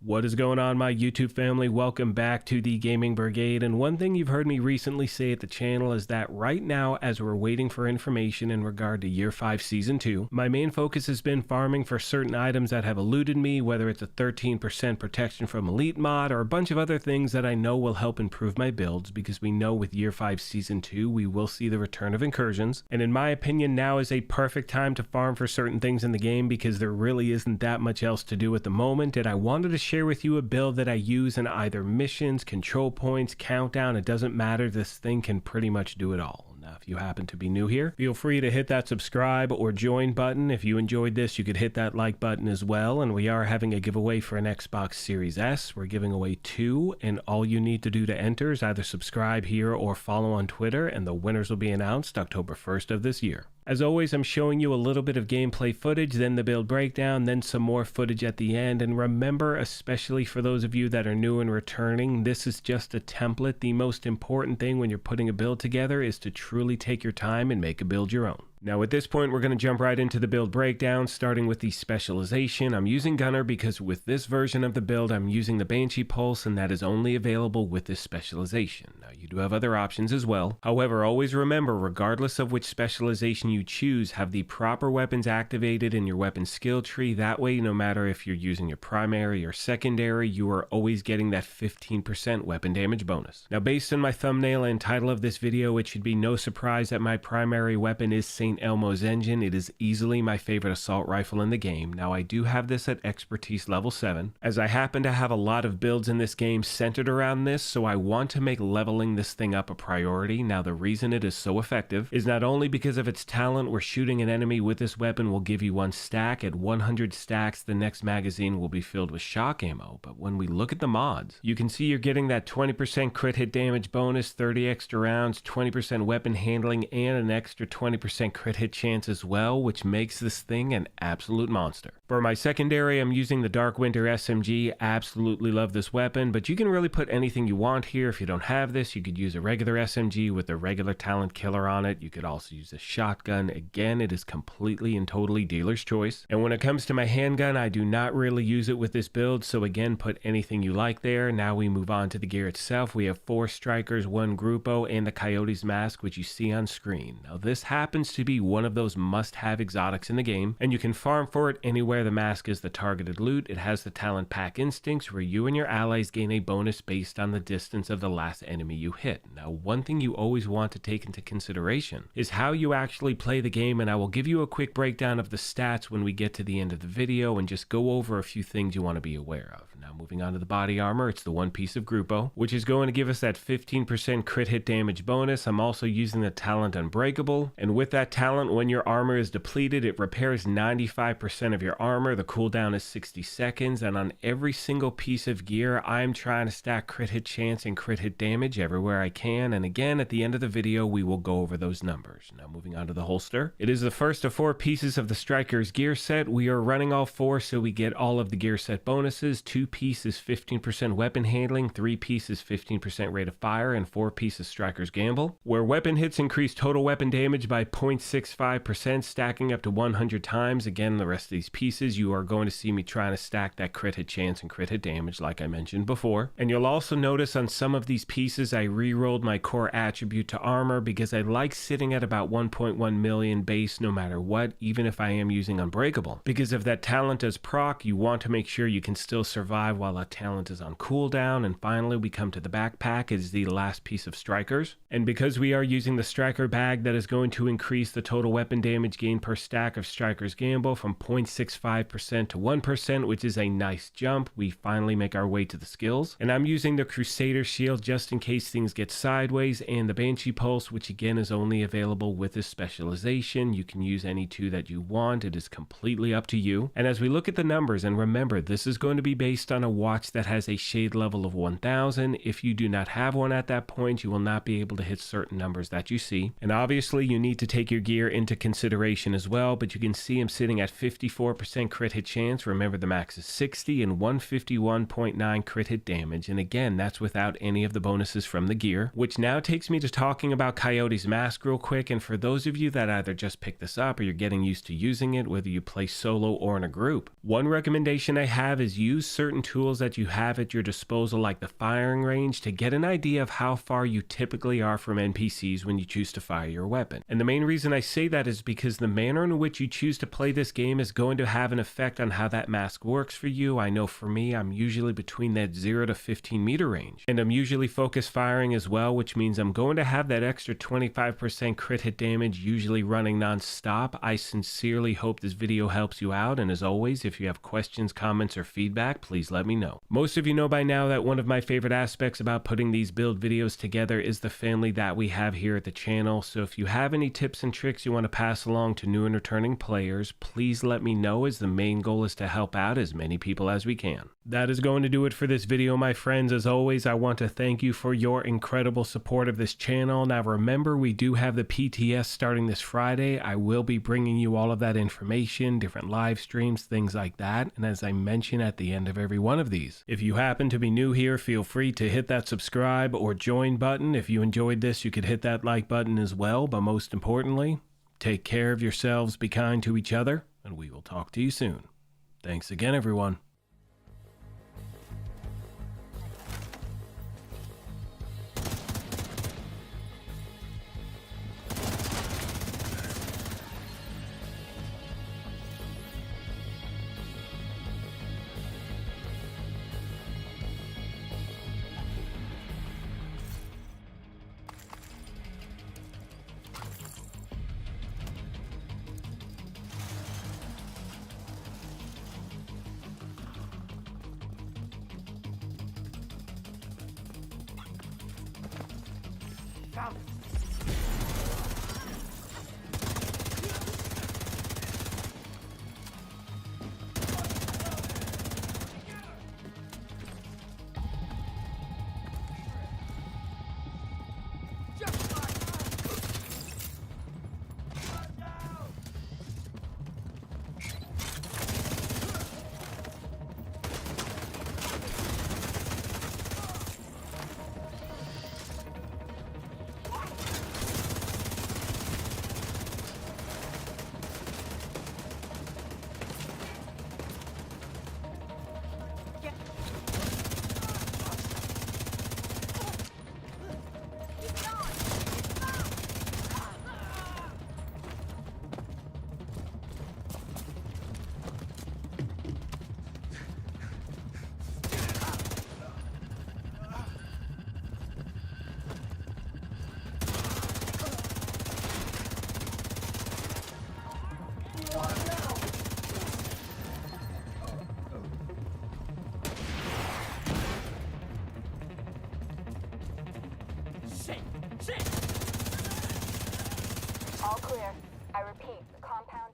What is going on, my YouTube family? Welcome back to the Gaming Brigade. And one thing you've heard me recently say at the channel is that right now, as we're waiting for information in regard to Year 5 Season 2, my main focus has been farming for certain items that have eluded me, whether it's a 13% protection from Elite mod or a bunch of other things that I know will help improve my builds, because we know with Year 5 Season 2, we will see the return of incursions. And in my opinion, now is a perfect time to farm for certain things in the game because there really isn't that much else to do at the moment. And I wanted to share with you a build that I use in either missions, control points, countdown. It doesn't matter. This thing can pretty much do it all. Now, if you happen to be new here, feel free to hit that subscribe or join button. If you enjoyed this, you could hit that like button as well. And we are having a giveaway for an Xbox Series S. We're giving away 2, and all you need to do to enter is either subscribe here or follow on Twitter, and the winners will be announced October 1st of this year. As always, I'm showing you a little bit of gameplay footage, then the build breakdown, then some more footage at the end. And remember, especially for those of you that are new and returning, this is just a template. The most important thing when you're putting a build together is to truly take your time and make a build your own. Now at this point, we're going to jump right into the build breakdown, starting with the specialization. I'm using Gunner because with this version of the build, I'm using the Banshee Pulse, and that is only available with this specialization. Now you do have other options as well. However, always remember, regardless of which specialization you choose, have the proper weapons activated in your weapon skill tree. That way, no matter if you're using your primary or secondary, you are always getting that 15% weapon damage bonus. Now based on my thumbnail and title of this video, it should be no surprise that my primary weapon is St. ELMO'S engine. It is easily my favorite assault rifle in the game. Now I do have this at expertise level 7, as I happen to have a lot of builds in this game centered around this, so I want to make leveling this thing up a priority. Now the reason it is so effective is not only because of its talent, where shooting an enemy with this weapon will give you 1 stack. At 100 stacks, the next magazine will be filled with shock ammo, but when we look at the mods, you can see you're getting that 20% crit hit damage bonus, 30 extra rounds, 20% weapon handling, and an extra 20% crit hit chance as well, which makes this thing an absolute monster. For my secondary, I'm using the Dark Winter SMG. Absolutely love this weapon, but you can really put anything you want here. If you don't have this, you could use a regular SMG with a regular talent killer on it. You could also use a shotgun. Again, it is completely and totally dealer's choice. And when it comes to my handgun, I do not really use it with this build, so again, put anything you like there. Now we move on to the gear itself. We have 4 strikers, 1 Grupo, and the Coyote's mask, which you see on screen. Now this happens to be one of those must-have exotics in the game, and you can farm for it anywhere the mask is the targeted loot. It has the talent pack instincts, where you and your allies gain a bonus based on the distance of the last enemy you hit. Now one thing you always want to take into consideration is how you actually play the game, and I will give you a quick breakdown of the stats when we get to the end of the video and just go over a few things you want to be aware of. Now moving on to the body armor, it's the 1 piece of Grupo, which is going to give us that 15% crit hit damage bonus. I'm also using the talent Unbreakable, and with that talent, when your armor is depleted, it repairs 95% of your armor. The cooldown is 60 seconds, and on every single piece of gear, I'm trying to stack crit hit chance and crit hit damage everywhere I can, and again, at the end of the video, we will go over those numbers. Now moving on to the holster, it is the first of 4 pieces of the Striker's gear set. We are running all 4, so we get all of the gear set bonuses. 2 pieces 15% weapon handling, 3 pieces 15% rate of fire, and 4 pieces Striker's Gamble, where weapon hits increase total weapon damage by 0.65%, stacking up to 100 times. Again, the rest of these pieces, you are going to see me trying to stack that crit hit chance and crit hit damage like I mentioned before. And you'll also notice on some of these pieces, I re-rolled my core attribute to armor because I like sitting at about 1.1 million base no matter what, even if I am using Unbreakable. Because if that talent is proc, you want to make sure you can still survive while that talent is on cooldown. And finally, we come to the backpack. It is the last piece of Strikers. And because we are using the Striker bag, that is going to increase the total weapon damage gain per stack of Striker's Gamble from 0.65% to 1%, which is a nice jump. We finally make our way to the skills. And I'm using the Crusader Shield just in case things get sideways, and the Banshee Pulse, which again is only available with this specialization. You can use any 2 that you want. It is completely up to you. And as we look at the numbers, and remember, this is going to be based on a watch that has a shade level of 1000. If you do not have one at that point, you will not be able to hit certain numbers that you see. And obviously, you need to take your gear into consideration as well, but you can see I'm sitting at 54% crit hit chance. Remember, the max is 60, and 151.9 crit hit damage. And again, that's without any of the bonuses from the gear, which now takes me to talking about Coyote's mask real quick. And for those of you that either just picked this up or you're getting used to using it, whether you play solo or in a group, one recommendation I have is use certain tools that you have at your disposal, like the firing range, to get an idea of how far you typically are from NPCs when you choose to fire your weapon. And the main reason I say that is because the manner in which you choose to play this game is going to have an effect on how that mask works for you. I know for me, I'm usually between that 0 to 15 meter range, and I'm usually focus firing as well, which means I'm going to have that extra 25% crit hit damage usually running non-stop. I sincerely hope this video helps you out, and as always, if you have questions, comments, or feedback, please let me know. Most of you know by now that one of my favorite aspects about putting these build videos together is the family that we have here at the channel, so if you have any tips and tricks you want to pass along to new and returning players, please let me know, as the main goal is to help out as many people as we can. That is going to do it for this video, my friends. As always, I want to thank you for your incredible support of this channel. Now remember, we do have the PTS starting this Friday. I will be bringing you all of that information, different live streams, things like that, and as I mention at the end of every one of these. If you happen to be new here, feel free to hit that subscribe or join button. If you enjoyed this, you could hit that like button as well, but most importantly, take care of yourselves, be kind to each other, and we will talk to you soon. Thanks again, everyone. Found it. All clear. I repeat, the compound